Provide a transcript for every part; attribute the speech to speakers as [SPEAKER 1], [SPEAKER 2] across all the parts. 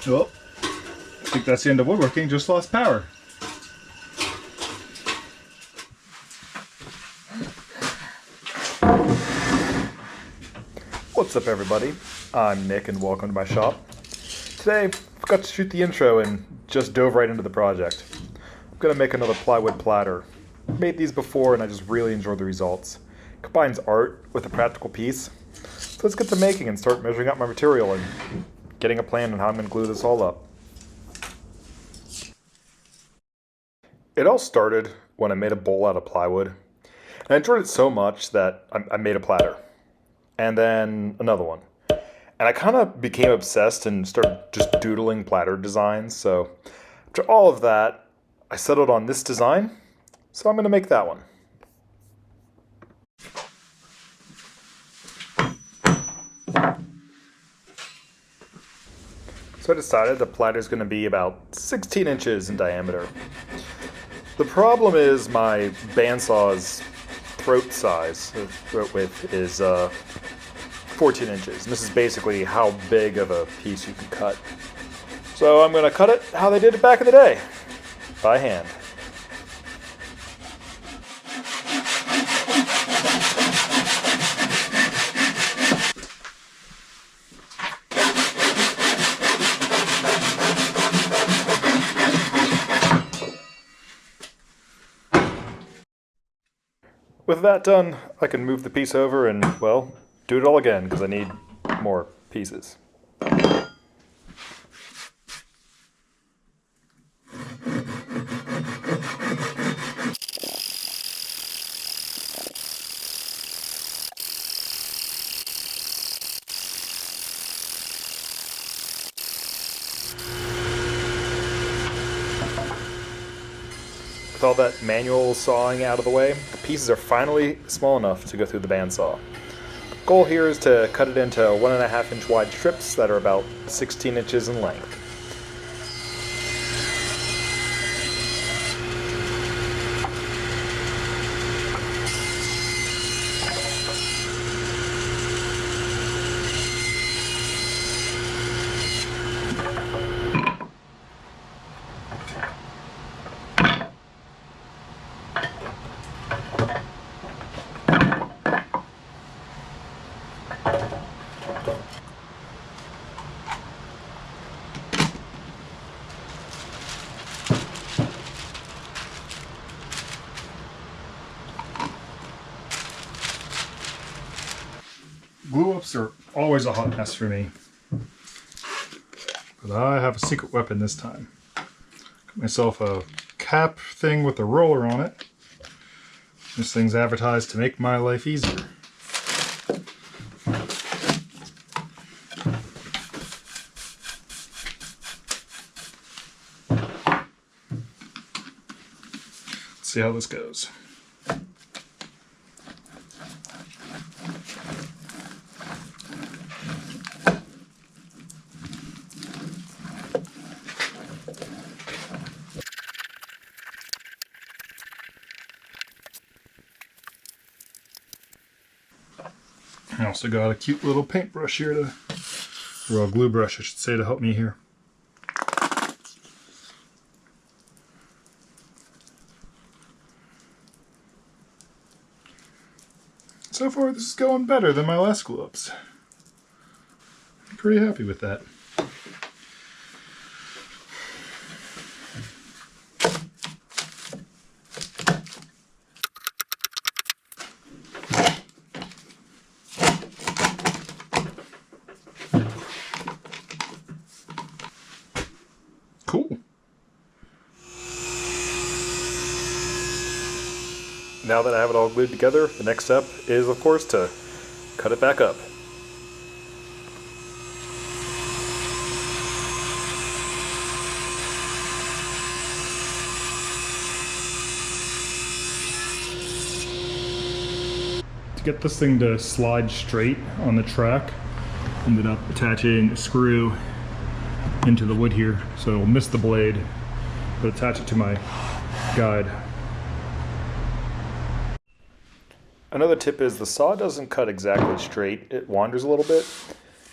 [SPEAKER 1] Well, I think that's the end of woodworking. Just lost power.
[SPEAKER 2] What's up, everybody? I'm Nick and welcome to my shop. Today, I forgot to shoot the intro and just dove right into the project. I'm going to make another plywood platter. Made these before and I just really enjoyed the results. Combines art with a practical piece. So let's get to making and start measuring out my material and getting a plan on how I'm going to glue this all up. It all started when I made a bowl out of plywood. And I enjoyed it so much that I made a platter. And then another one. And I kind of became obsessed and started just doodling platter designs. So after all of that, I settled on this design. So I'm going to make that one. So I decided the platter is going to be about 16 inches in diameter. The problem is my bandsaw's throat size, throat width, is 14 inches. And this is basically how big of a piece you can cut. So I'm going to cut it how they did it back in the day, by hand. With that done, I can move the piece over and, well, do it all again because I need more pieces. With all that manual sawing out of the way, the pieces are finally small enough to go through the bandsaw. The goal here is to cut it into 1.5 inch wide strips that are about 16 inches in length.
[SPEAKER 1] Glue-ups are always a hot mess for me. But I have a secret weapon this time. Got myself a cap thing with a roller on it. This thing's advertised to make my life easier. Let's see how this goes. I also got a cute little paintbrush here or a glue brush I should say, to help me here. So far this is going better than my last glue-ups. I'm pretty happy with that. Cool.
[SPEAKER 2] Now that I have it all glued together, the next step is, of course, to cut it back up.
[SPEAKER 1] To get this thing to slide straight on the track, ended up attaching a screw into the wood here so it'll miss the blade, but attach it to my guide.
[SPEAKER 2] Another tip is the saw doesn't cut exactly straight, it wanders a little bit.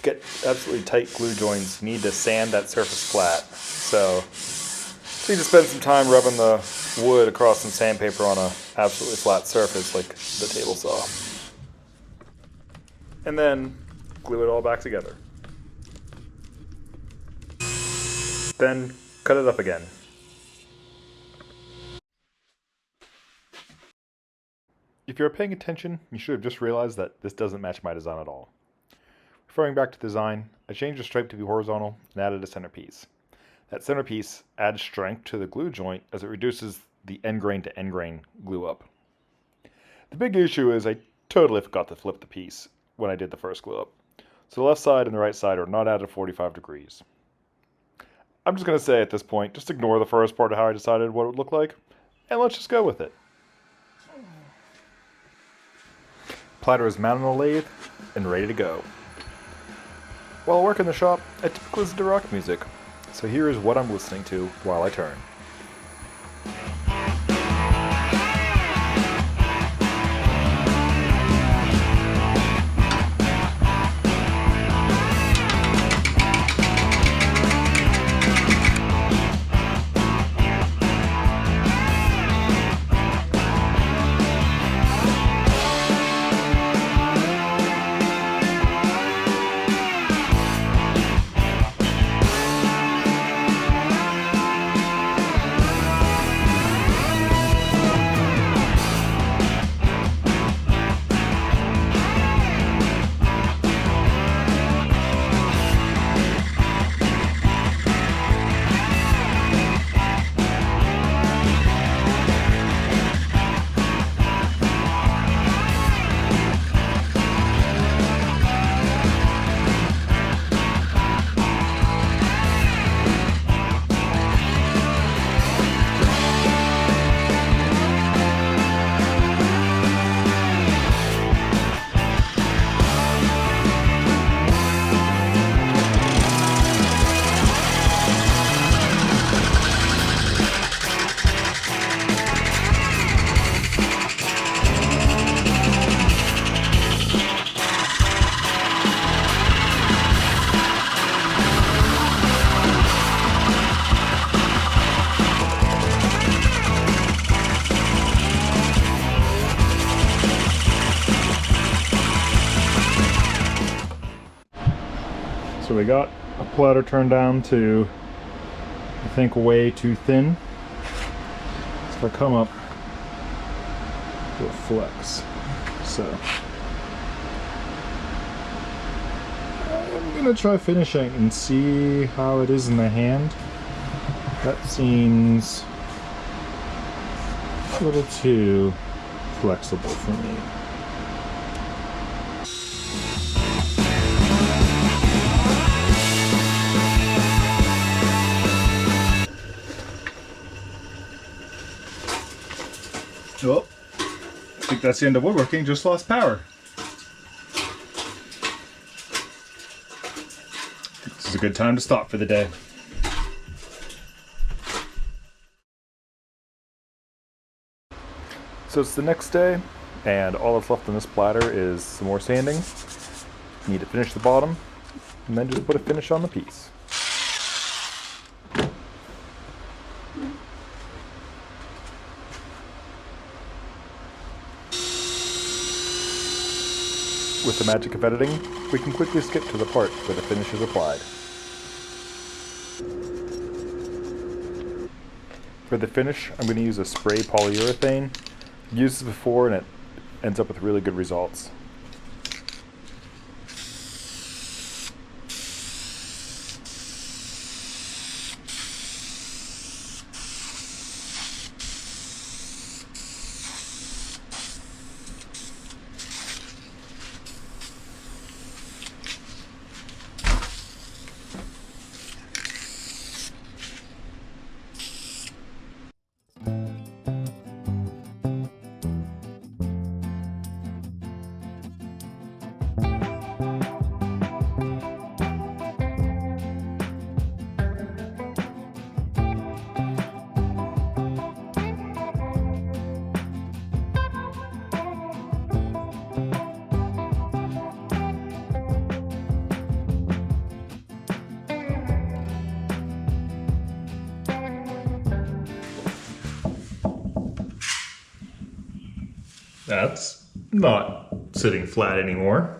[SPEAKER 2] To get absolutely tight glue joints, you need to sand that surface flat. So you need to spend some time rubbing the wood across some sandpaper on a absolutely flat surface like the table saw. And then glue it all back together. Then cut it up again. If you're paying attention, you should have just realized that this doesn't match my design at all. Referring back to design, I changed the stripe to be horizontal and added a centerpiece. That centerpiece adds strength to the glue joint as it reduces the end grain to end grain glue up. The big issue is I totally forgot to flip the piece when I did the first glue up. So the left side and the right side are not at 45 degrees. I'm just going to say at this point, just ignore the first part of how I decided what it would look like, and let's just go with it. Platter is mounted on the lathe and ready to go. While I work in the shop, I typically listen to rock music, so here is what I'm listening to while I turn.
[SPEAKER 1] So we got a platter turned down to, I think, way too thin. So if I come up, it'll flex. So I'm gonna try finishing and see how it is in the hand. That seems a little too flexible for me. Well, I think that's the end of woodworking. Just lost power. This is a good time to stop for the day.
[SPEAKER 2] So it's the next day, and all that's left on this platter is some more sanding. You need to finish the bottom, and then just put a finish on the piece. With the magic of editing, we can quickly skip to the part where the finish is applied. For the finish, I'm going to use a spray polyurethane. I've used this before and it ends up with really good results.
[SPEAKER 1] That's not sitting flat anymore.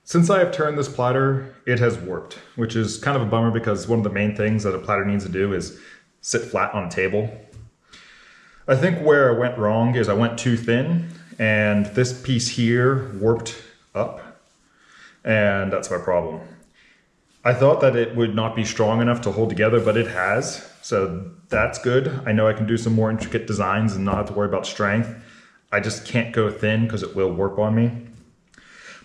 [SPEAKER 1] Since I have turned this platter, it has warped, which is kind of a bummer because one of the main things that a platter needs to do is sit flat on a table. I think where I went wrong is I went too thin, and this piece here warped up, and that's my problem. I thought that it would not be strong enough to hold together, but it has, so that's good. I know I can do some more intricate designs and not have to worry about strength. I just can't go thin because it will warp on me.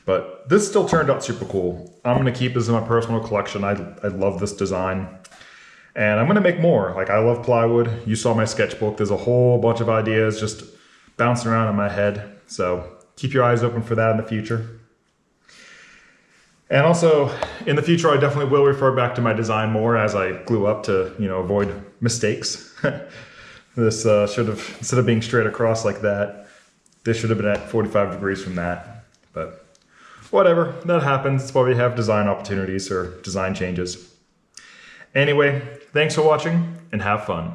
[SPEAKER 1] But this still turned out super cool. I'm gonna keep this in my personal collection. I love this design. And I'm gonna make more. Like, I love plywood. You saw my sketchbook. There's a whole bunch of ideas just bouncing around in my head. So keep your eyes open for that in the future. And also, in the future, I definitely will refer back to my design more as I glue up to, avoid mistakes. This should have, instead of being straight across like that, this should have been at 45 degrees from that. But whatever, that happens. That's why we have design opportunities or design changes. Anyway, thanks for watching and have fun.